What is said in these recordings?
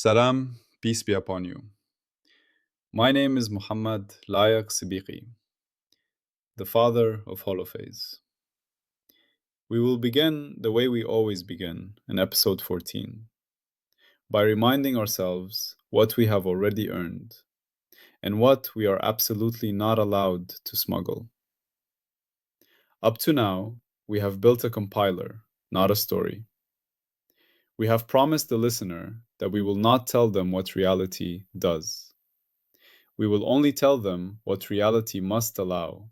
Salam, peace be upon you. My name is Muhammad Layak Sibiqi, the father of Holophase. We will begin the way we always begin in episode 14, by reminding ourselves what we have already earned and what we are absolutely not allowed to smuggle. Up to now, we have built a compiler, not a story. We have promised the listener that we will not tell them what reality does. We will only tell them what reality must allow,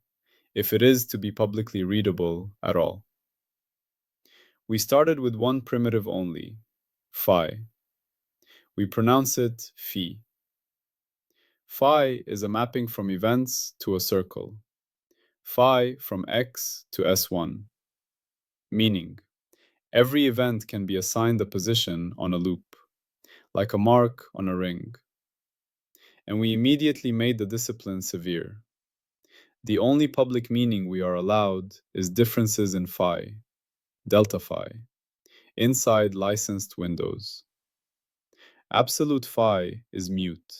if it is to be publicly readable at all. We started with one primitive only, phi. We pronounce it phi. Phi is a mapping from events to a circle, phi from x to S1, meaning every event can be assigned a position on a loop, like a mark on a ring. And we immediately made the discipline severe. The only public meaning we are allowed is differences in phi, delta phi, inside licensed windows. Absolute phi is mute.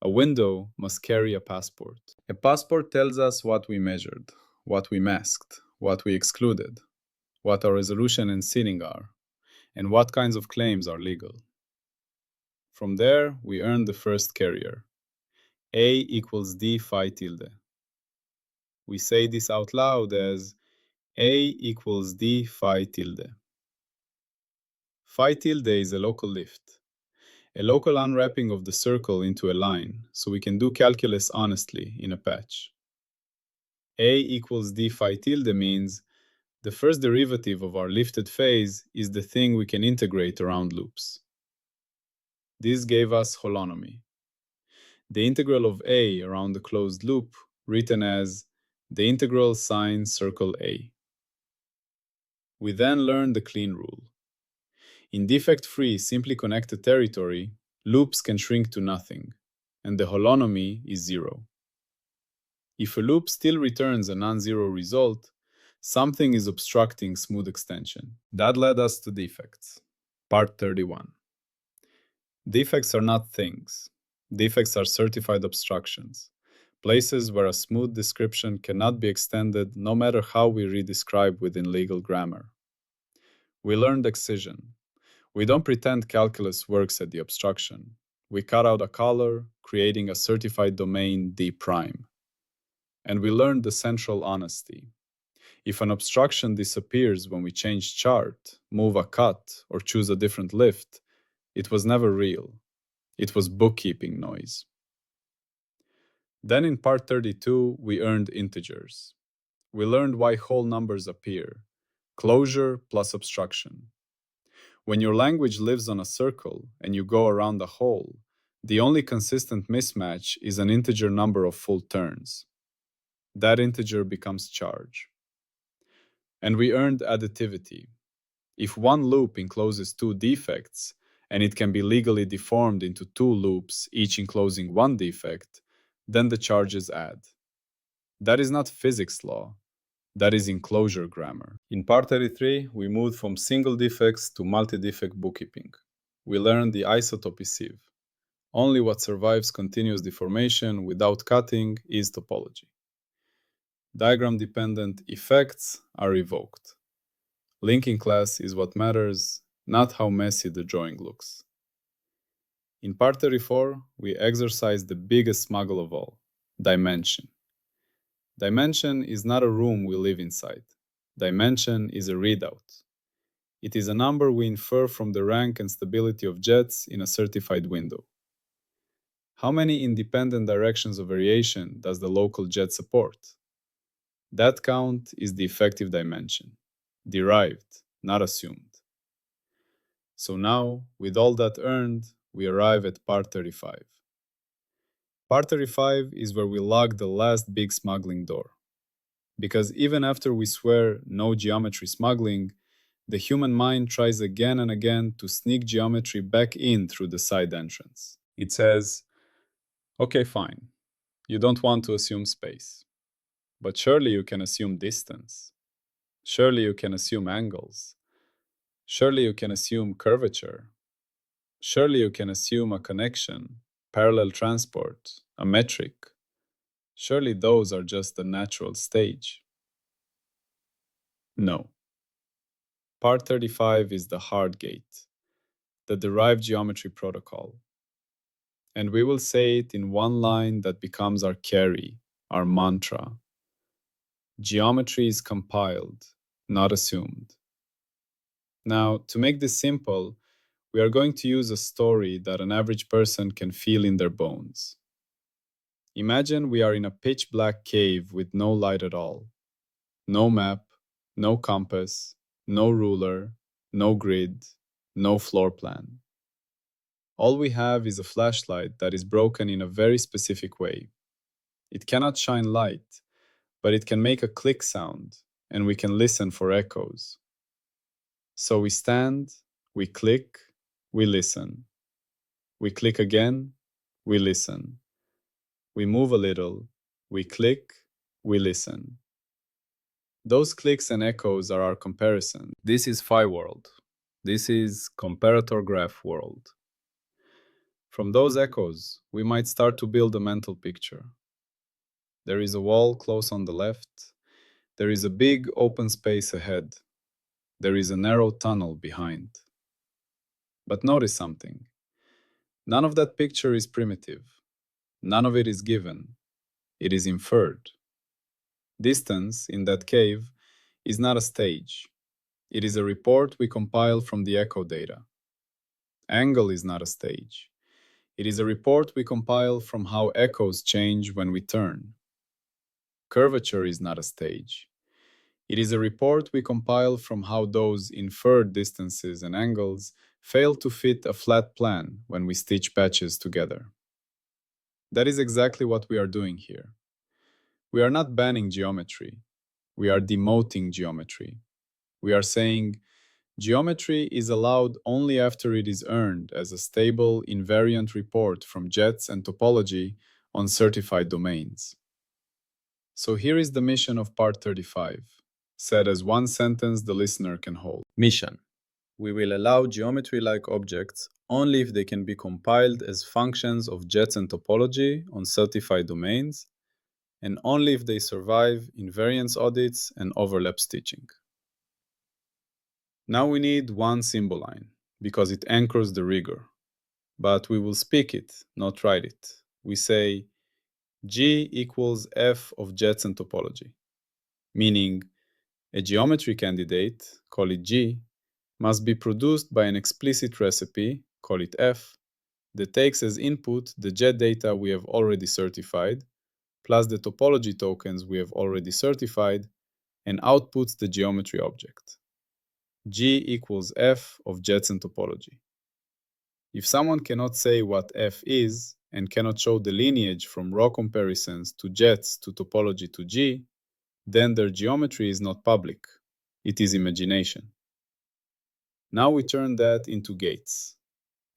A window must carry a passport. A passport tells us what we measured, what we masked, what we excluded, what our resolution and seating are, and what kinds of claims are legal. From there, we earn the first carrier, A equals D phi tilde. We say this out loud as A equals D phi tilde. Phi tilde is a local lift, a local unwrapping of the circle into a line, so we can do calculus honestly in a patch. A equals d phi tilde means the first derivative of our lifted phase is the thing we can integrate around loops. This gave us holonomy, the integral of A around the closed loop, written as the integral sine circle A. We then learned the clean rule. In defect-free, simply connected territory, loops can shrink to nothing, and the holonomy is zero. If a loop still returns a non-zero result, something is obstructing smooth extension. That led us to defects. Part 31. Defects are not things. Defects are certified obstructions, places where a smooth description cannot be extended no matter how we redescribe within legal grammar. We learned excision. We don't pretend calculus works at the obstruction. We cut out a color, creating a certified domain D prime. And we learned the central honesty. If an obstruction disappears when we change chart, move a cut, or choose a different lift, it was never real. It was bookkeeping noise. Then in part 32, we earned integers. We learned why whole numbers appear, closure plus obstruction. When your language lives on a circle and you go around a hole, the only consistent mismatch is an integer number of full turns. That integer becomes charge. And we earned additivity. If one loop encloses two defects, and it can be legally deformed into two loops, each enclosing one defect, then the charges add. That is not physics law. That is enclosure grammar. In part 33, we moved from single defects to multi-defect bookkeeping. We learned the isotopy sieve. Only what survives continuous deformation without cutting is topology. Diagram-dependent effects are revoked. Linking class is what matters, not how messy the drawing looks. In part 34, we exercise the biggest smuggle of all, dimension. Dimension is not a room we live inside. Dimension is a readout. It is a number we infer from the rank and stability of jets in a certified window. How many independent directions of variation does the local jet support? That count is the effective dimension, derived, not assumed. So now, with all that earned, we arrive at part 35. Part 35 is where we lock the last big smuggling door. Because even after we swear no geometry smuggling, the human mind tries again and again to sneak geometry back in through the side entrance. It says, okay, fine, you don't want to assume space. But surely you can assume distance. Surely you can assume angles. Surely you can assume curvature. Surely you can assume a connection, parallel transport, a metric. Surely those are just the natural stage. No. Part 35 is the hard gate, the derived geometry protocol. And we will say it in one line that becomes our carry, our mantra. Geometry is compiled, not assumed. Now, to make this simple, we are going to use a story that an average person can feel in their bones. Imagine we are in a pitch black cave with no light at all. No map, no compass, no ruler, no grid, no floor plan. All we have is a flashlight that is broken in a very specific way. It cannot shine light, but it can make a click sound, and we can listen for echoes. So we stand, we click, we listen. We click again, we listen. We move a little, we click, we listen. Those clicks and echoes are our comparison. This is phi world. This is comparator graph world. From those echoes, we might start to build a mental picture. There is a wall close on the left. There is a big open space ahead. There is a narrow tunnel behind. But notice something. None of that picture is primitive. None of it is given. It is inferred. Distance in that cave is not a stage. It is a report we compile from the echo data. Angle is not a stage. It is a report we compile from how echoes change when we turn. Curvature is not a stage. It is a report we compile from how those inferred distances and angles fail to fit a flat plan when we stitch patches together. That is exactly what we are doing here. We are not banning geometry. We are demoting geometry. We are saying geometry is allowed only after it is earned as a stable, invariant report from jets and topology on certified domains. So here is the mission of part 35, said as one sentence the listener can hold. Mission. We will allow geometry-like objects only if they can be compiled as functions of jets and topology on certified domains, and only if they survive invariance audits and overlap stitching. Now we need one symbol line, because it anchors the rigor. But we will speak it, not write it. We say G equals F of jets and topology, meaning a geometry candidate, call it G, must be produced by an explicit recipe, call it F, that takes as input the jet data we have already certified, plus the topology tokens we have already certified, and outputs the geometry object. G equals F of jets and topology. If someone cannot say what F is, and cannot show the lineage from raw comparisons to jets to topology to G, then their geometry is not public. It is imagination. Now we turn that into gates.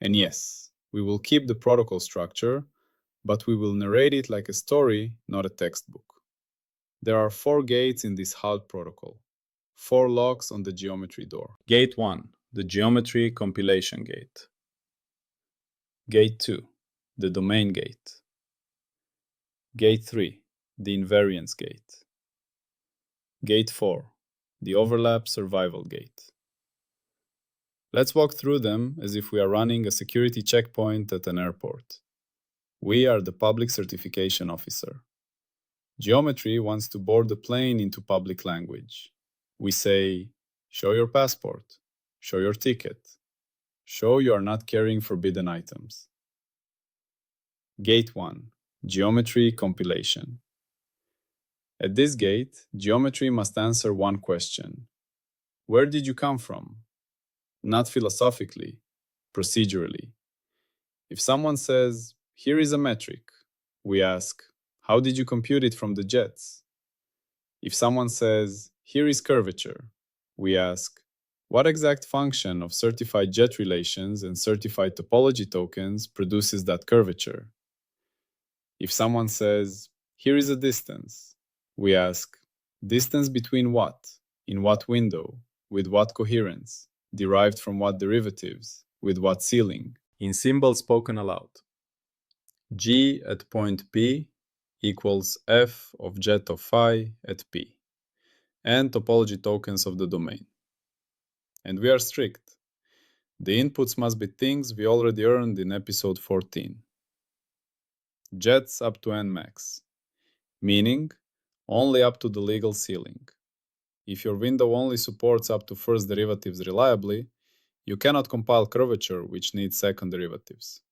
And yes, we will keep the protocol structure, but we will narrate it like a story, not a textbook. There are 4 gates in this HALT protocol, 4 locks on the geometry door. Gate 1, the geometry compilation gate. Gate 2, the domain gate. Gate 3, the invariance gate. Gate 4, the overlap survival gate. Let's walk through them as if we are running a security checkpoint at an airport. We are the public certification officer. Geometry wants to board the plane into public language. We say, show your passport, show your ticket, show you are not carrying forbidden items. Gate 1, geometry compilation. At this gate, geometry must answer one question. Where did you come from? Not philosophically, procedurally. If someone says, here is a metric, we ask, how did you compute it from the jets? If someone says, here is curvature, we ask, what exact function of certified jet relations and certified topology tokens produces that curvature? If someone says, here is a distance, we ask, distance between what? In what window? With what coherence? Derived from what derivatives? With what ceiling? In symbols spoken aloud, G at point P equals f of jet of phi at P, and topology tokens of the domain. And we are strict. The inputs must be things we already earned in episode 14. Jets up to n max, meaning only up to the legal ceiling. If your window only supports up to first derivatives reliably, you cannot compile curvature, which needs second derivatives.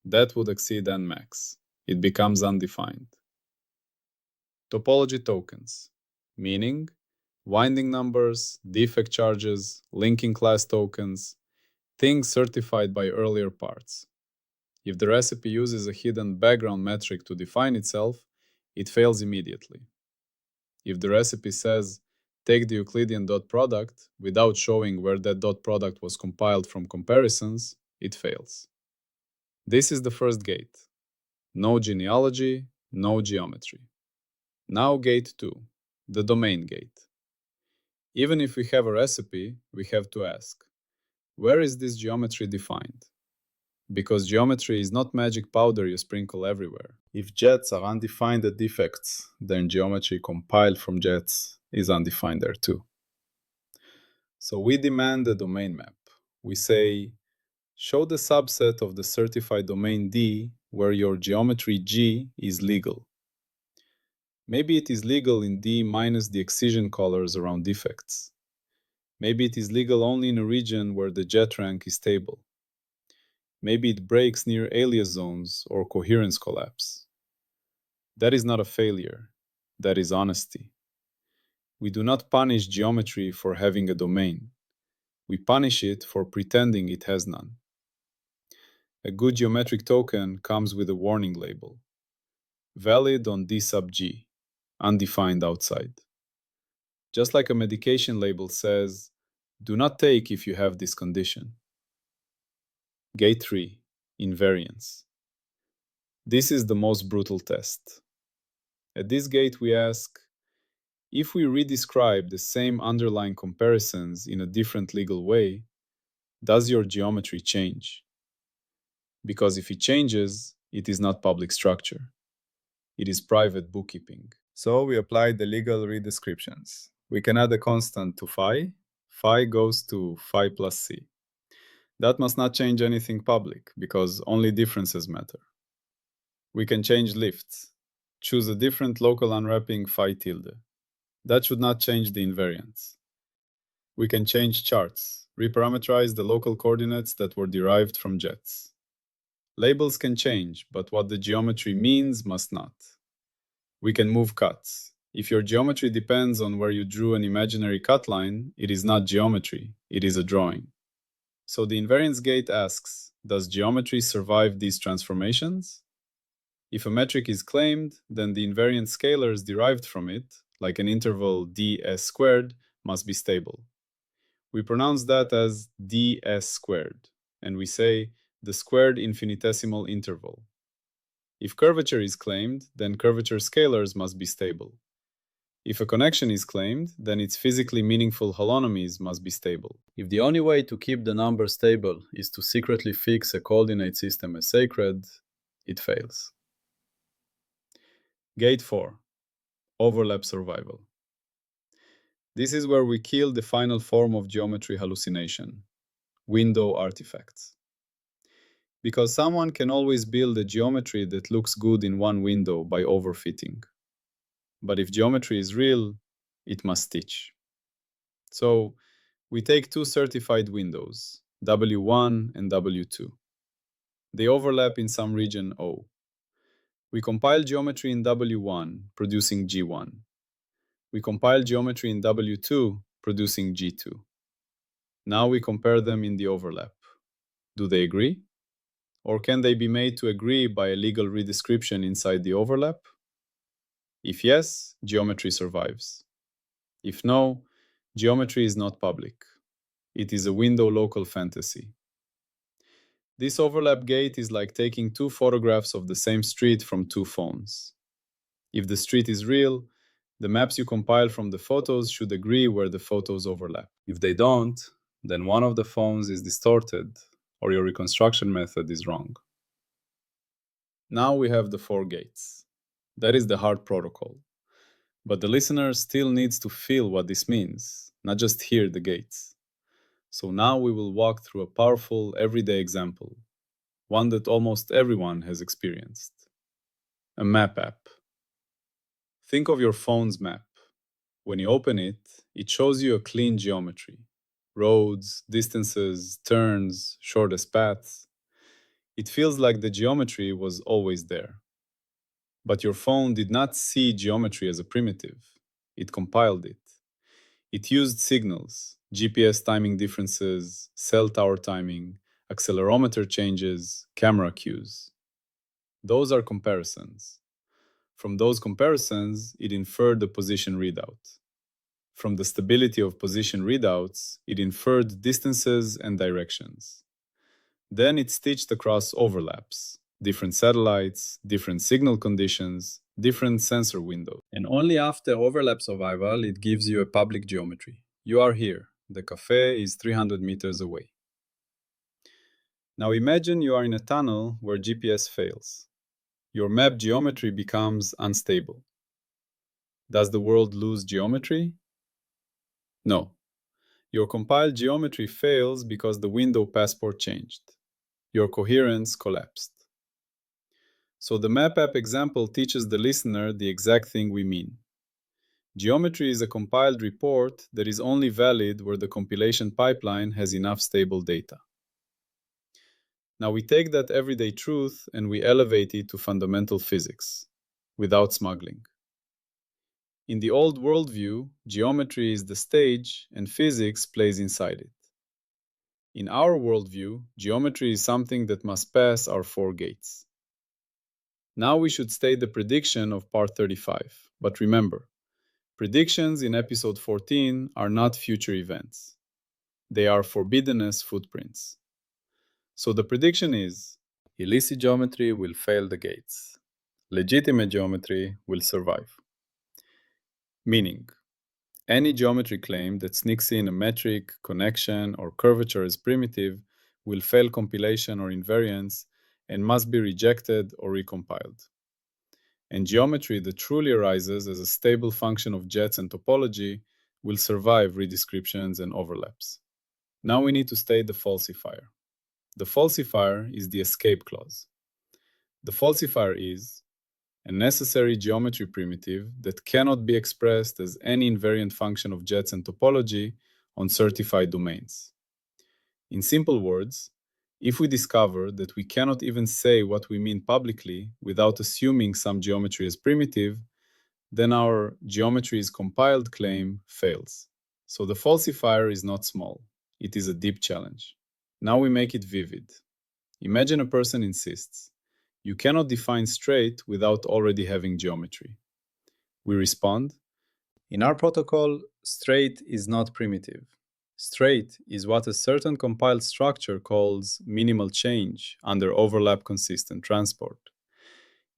That would exceed n max. It becomes undefined. Topology tokens, meaning winding numbers, defect charges, linking class tokens, things certified by earlier parts. If the recipe uses a hidden background metric to define itself, it fails immediately. If the recipe says, take the Euclidean dot product without showing where that dot product was compiled from comparisons, it fails. This is the first gate. No genealogy, no geometry. Now gate 2, the domain gate. Even if we have a recipe, we have to ask, where is this geometry defined? Because geometry is not magic powder you sprinkle everywhere. If jets are undefined at defects, then geometry compiled from jets is undefined there too. So we demand a domain map. We say, show the subset of the certified domain D where your geometry G is legal. Maybe it is legal in D minus the excision colors around defects. Maybe it is legal only in a region where the jet rank is stable. Maybe it breaks near alias zones or coherence collapse. That is not a failure. That is honesty. We do not punish geometry for having a domain. We punish it for pretending it has none. A good geometric token comes with a warning label. Valid on D sub G, undefined outside. Just like a medication label says, do not take if you have this condition. Gate 3, invariance. This is the most brutal test. At this gate we ask, if we redescribe the same underlying comparisons in a different legal way, does your geometry change? Because if it changes, it is not public structure. It is private bookkeeping. So we apply the legal redescriptions. We can add a constant to phi. Phi goes to phi plus c. That must not change anything public, because only differences matter. We can change lifts. Choose a different local unwrapping phi tilde. That should not change the invariance. We can change charts, reparameterize the local coordinates that were derived from jets. Labels can change, but what the geometry means must not. We can move cuts. If your geometry depends on where you drew an imaginary cut line, it is not geometry, it is a drawing. So the invariance gate asks, does geometry survive these transformations? If a metric is claimed, then the invariant scalars derived from it, like an interval ds squared, must be stable. We pronounce that as ds squared, and we say the squared infinitesimal interval. If curvature is claimed, then curvature scalars must be stable. If a connection is claimed, then its physically meaningful holonomies must be stable. If the only way to keep the number stable is to secretly fix a coordinate system as sacred, it fails. Gate 4. Overlap survival. This is where we kill the final form of geometry hallucination, window artifacts. Because someone can always build a geometry that looks good in one window by overfitting. But if geometry is real, it must stitch. So we take two certified windows, W1 and W2. They overlap in some region O. We compile geometry in W1, producing G1. We compile geometry in W2, producing G2. Now we compare them in the overlap. Do they agree? Or can they be made to agree by a legal redescription inside the overlap? If yes, geometry survives. If no, geometry is not public. It is a window local fantasy. This overlap gate is like taking two photographs of the same street from two phones. If the street is real, the maps you compile from the photos should agree where the photos overlap. If they don't, then one of the phones is distorted, or your reconstruction method is wrong. Now we have the 4 gates. That is the hard protocol. But the listener still needs to feel what this means, not just hear the gates. So now we will walk through a powerful everyday example, one that almost everyone has experienced. A map app. Think of your phone's map. When you open it, it shows you a clean geometry. Roads, distances, turns, shortest paths. It feels like the geometry was always there. But your phone did not see geometry as a primitive. It compiled it. It used signals, GPS timing differences, cell tower timing, accelerometer changes, camera cues. Those are comparisons. From those comparisons, it inferred the position readout. From the stability of position readouts, it inferred distances and directions. Then it stitched across overlaps, different satellites, different signal conditions, different sensor windows. And only after overlap survival, it gives you a public geometry. You are here. The cafe is 300 meters away. Now imagine you are in a tunnel where GPS fails. Your map geometry becomes unstable. Does the world lose geometry? No. Your compiled geometry fails because the window passport changed. Your coherence collapsed. So the map app example teaches the listener the exact thing we mean. Geometry is a compiled report that is only valid where the compilation pipeline has enough stable data. Now we take that everyday truth and we elevate it to fundamental physics, without smuggling. In the old worldview, geometry is the stage and physics plays inside it. In our worldview, geometry is something that must pass our 4 gates. Now we should state the prediction of part 35, but remember, predictions in episode 14 are not future events. They are forbiddenness footprints. So the prediction is, illicit geometry will fail the gates. Legitimate geometry will survive. Meaning, any geometry claim that sneaks in a metric, connection, or curvature as primitive will fail compilation or invariance and must be rejected or recompiled. And geometry that truly arises as a stable function of jets and topology will survive redescriptions and overlaps. Now we need to state the falsifier. The falsifier is the escape clause. The falsifier is a necessary geometry primitive that cannot be expressed as any invariant function of jets and topology on certified domains. In simple words, if we discover that we cannot even say what we mean publicly without assuming some geometry as primitive, then our geometry is compiled claim fails. So the falsifier is not small. It is a deep challenge. Now we make it vivid. Imagine a person insists, you cannot define straight without already having geometry. We respond, in our protocol, straight is not primitive. Straight is what a certain compiled structure calls minimal change under overlap consistent transport.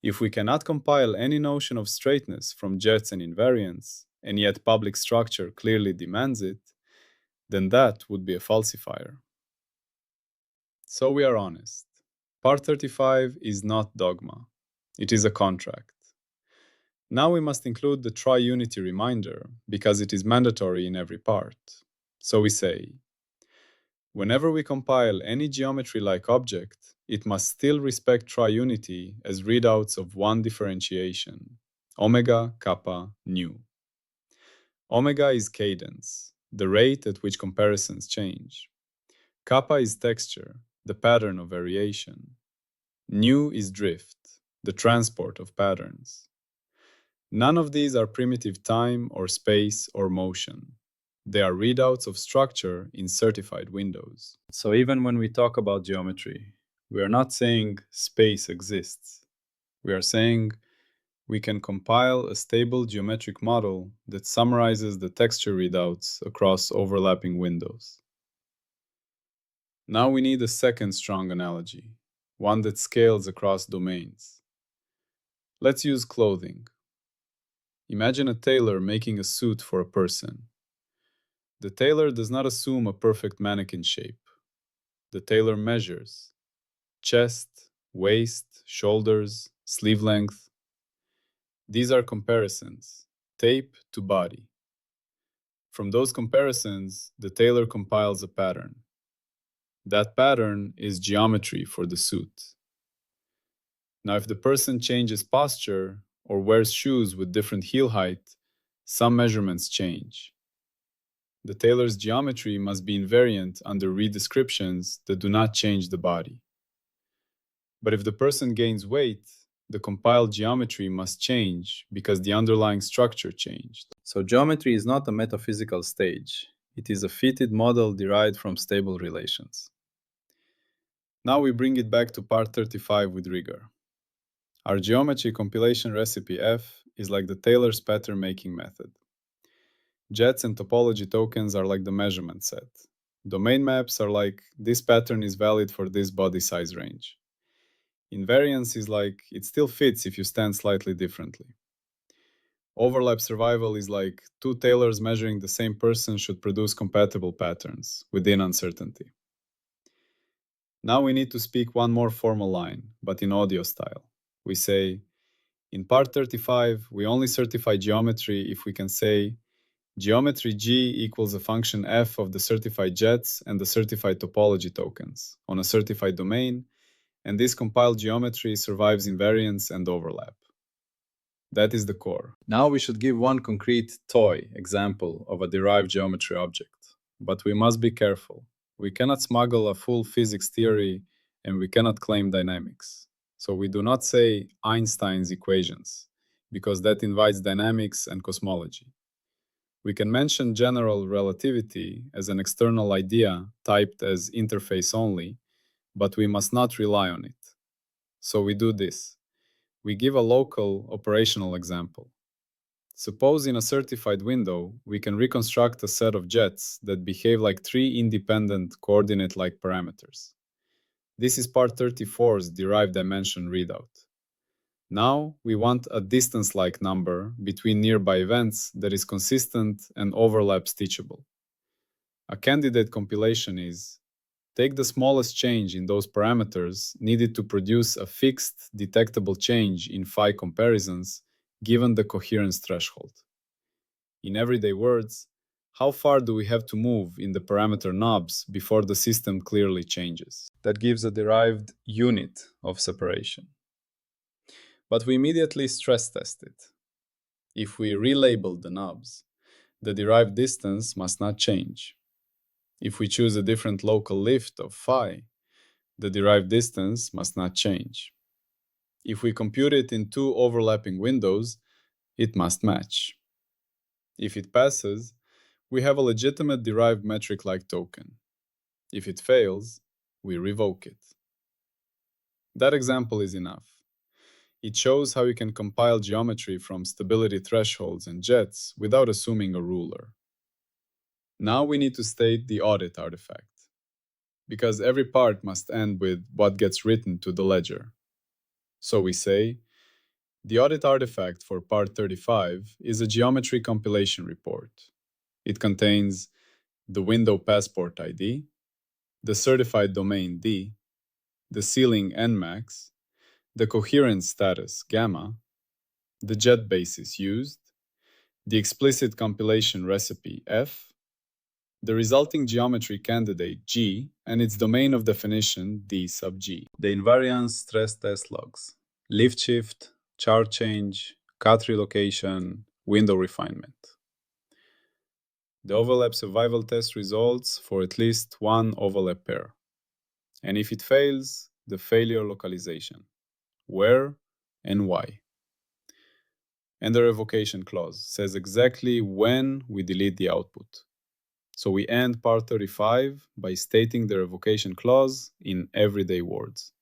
If we cannot compile any notion of straightness from jets and invariants, and yet public structure clearly demands it, then that would be a falsifier. So we are honest. Part 35 is not dogma. It is a contract. Now we must include the tri-unity reminder because it is mandatory in every part. So we say, whenever we compile any geometry-like object, it must still respect tri-unity as readouts of one differentiation, omega, kappa, nu. Omega is cadence, the rate at which comparisons change. Kappa is texture, the pattern of variation. Nu is drift, the transport of patterns. None of these are primitive time or space or motion. They are readouts of structure in certified windows. So even when we talk about geometry, we are not saying space exists. We are saying we can compile a stable geometric model that summarizes the texture readouts across overlapping windows. Now we need a second strong analogy, one that scales across domains. Let's use clothing. Imagine a tailor making a suit for a person. The tailor does not assume a perfect mannequin shape. the tailor measures chest, waist, shoulders, sleeve length. These are comparisons, tape to body. From those comparisons, the tailor compiles a pattern. That pattern is geometry for the suit. Now, if the person changes posture or wears shoes with different heel height, some measurements change. The tailor's geometry must be invariant under redescriptions that do not change the body. But if the person gains weight, the compiled geometry must change because the underlying structure changed. So geometry is not a metaphysical stage. It is a fitted model derived from stable relations. Now we bring it back to part 35 with rigor. Our geometry compilation recipe F is like the Taylor's pattern making method. Jets and topology tokens are like the measurement set. Domain maps are like this pattern is valid for this body size range. Invariance is like it still fits if you stand slightly differently. Overlap survival is like two tailors measuring the same person should produce compatible patterns within uncertainty. Now we need to speak one more formal line, but in audio style. We say, in part 35, we only certify geometry if we can say geometry G equals a function f of the certified jets and the certified topology tokens on a certified domain, and this compiled geometry survives invariance and overlap. That is the core. Now we should give one concrete toy example of a derived geometry object, but we must be careful. We cannot smuggle a full physics theory and we cannot claim dynamics. So we do not say Einstein's equations, because that invites dynamics and cosmology. We can mention general relativity as an external idea typed as interface only, but we must not rely on it. So we do this. We give a local operational example. Suppose in a certified window, we can reconstruct a set of jets that behave like three independent coordinate-like parameters. This is part 34's derived dimension readout. Now, we want a distance-like number between nearby events that is consistent and overlap stitchable. A candidate compilation is take the smallest change in those parameters needed to produce a fixed detectable change in phi comparisons given the coherence threshold. In everyday words, how far do we have to move in the parameter knobs before the system clearly changes? That gives a derived unit of separation. But we immediately stress test it. If we relabel the knobs, the derived distance must not change. If we choose a different local lift of phi, the derived distance must not change. If we compute it in two overlapping windows, it must match. If it passes, we have a legitimate derived metric-like token. If it fails, we revoke it. That example is enough. It shows how you can compile geometry from stability thresholds and jets without assuming a ruler. Now we need to state the audit artifact, because every part must end with what gets written to the ledger. So we say, the audit artifact for part 35 is a geometry compilation report. It contains the window passport ID, the certified domain D, the ceiling Nmax, the coherence status gamma, the jet basis used, the explicit compilation recipe F, the resulting geometry candidate G, and its domain of definition D sub G. The invariance stress test logs, lift shift, chart change, cut relocation, window refinement. The overlap survival test results for at least one overlap pair. And if it fails, the failure localization, where and why. And the revocation clause says exactly when we delete the output. So we end part 35 by stating the revocation clause in everyday words.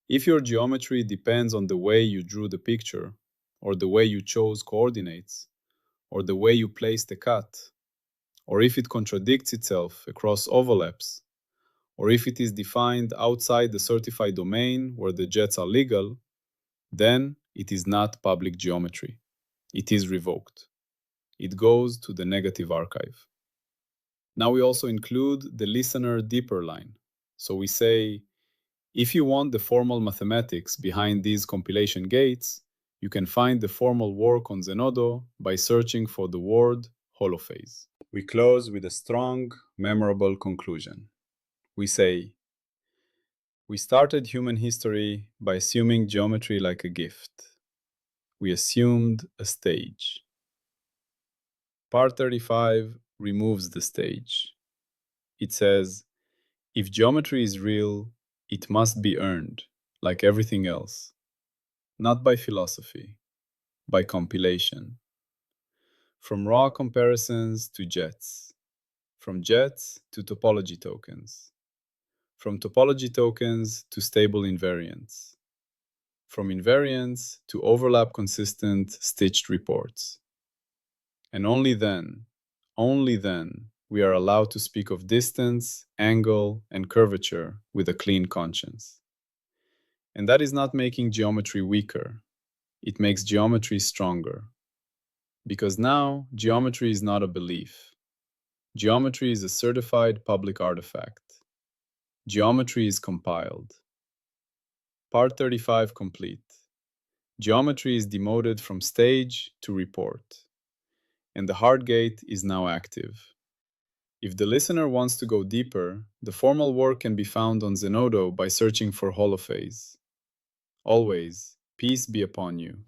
If your geometry depends on the way you drew the picture, or the way you chose coordinates, or the way you place the cut, or if it contradicts itself across overlaps, or if it is defined outside the certified domain where the jets are legal, then it is not public geometry. It is revoked. It goes to the negative archive. Now we also include the listener deeper line. So we say, if you want the formal mathematics behind these compilation gates, you can find the formal work on Zenodo by searching for the word holophase. We close with a strong, memorable conclusion. We say, we started human history by assuming geometry like a gift. We assumed a stage. Part 35 removes the stage. It says, if geometry is real, it must be earned, like everything else, not by philosophy, by compilation. From raw comparisons to jets, from jets to topology tokens, from topology tokens to stable invariants, from invariants to overlap consistent stitched reports. And only then, we are allowed to speak of distance, angle, and curvature with a clean conscience. And that is not making geometry weaker. It makes geometry stronger. Because now, geometry is not a belief. Geometry is a certified public artifact. Geometry is compiled. Part 35 complete. Geometry is demoted from stage to report. And the hard gate is now active. If the listener wants to go deeper, the formal work can be found on Zenodo by searching for holophase. Always, peace be upon you.